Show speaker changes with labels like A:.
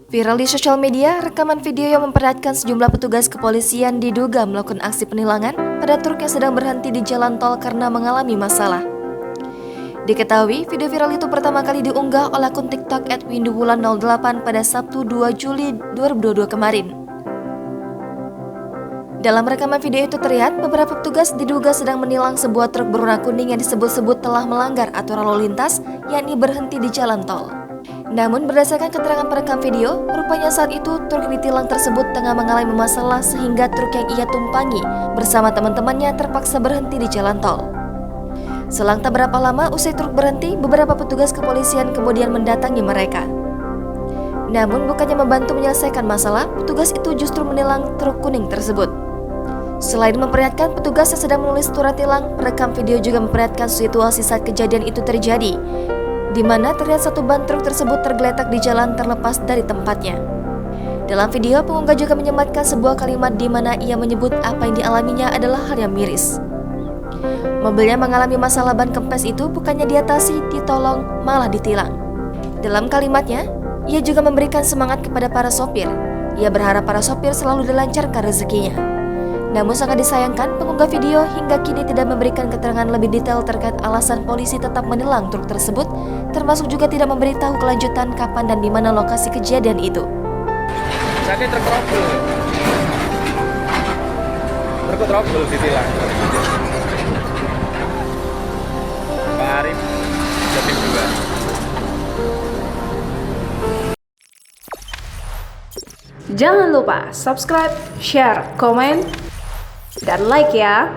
A: Viral di sosial media, rekaman video yang memperlihatkan sejumlah petugas kepolisian diduga melakukan aksi penilangan pada truk yang sedang berhenti di jalan tol karena mengalami masalah. Diketahui, video viral itu pertama kali diunggah oleh akun TikTok @winduwulan08 pada Sabtu 2 Juli 2022 kemarin. Dalam rekaman video itu terlihat beberapa petugas diduga sedang menilang sebuah truk berwarna kuning yang disebut-sebut telah melanggar aturan lalu lintas, yakni berhenti di jalan tol. Namun berdasarkan keterangan perekam video, rupanya saat itu truk yang ditilang tersebut tengah mengalami masalah sehingga truk yang ia tumpangi bersama teman-temannya terpaksa berhenti di jalan tol. Selang tak berapa lama usai truk berhenti, beberapa petugas kepolisian kemudian mendatangi mereka. Namun bukannya membantu menyelesaikan masalah, petugas itu justru menilang truk kuning tersebut. Selain memperlihatkan petugas yang sedang menulis surat tilang, perekam video juga memperlihatkan situasi saat kejadian itu terjadi, di mana terlihat satu ban truk tersebut tergeletak di jalan terlepas dari tempatnya. Dalam video, pengunggah juga menyematkan sebuah kalimat di mana ia menyebut apa yang dialaminya adalah hal yang miris. Mobilnya mengalami masalah ban kempes itu bukannya diatasi, ditolong, malah ditilang. Dalam kalimatnya, ia juga memberikan semangat kepada para sopir. Ia berharap para sopir selalu dilancarkan rezekinya. Namun sangat disayangkan, pengunggah video hingga kini tidak memberikan keterangan lebih detail terkait alasan polisi tetap menilang truk tersebut, termasuk juga tidak memberitahu kelanjutan kapan dan di mana lokasi kejadian itu.
B: Jadi terkerobol ditilang. Pak Arif jadi juga.
C: Jangan lupa subscribe, share, komen, dan like ya.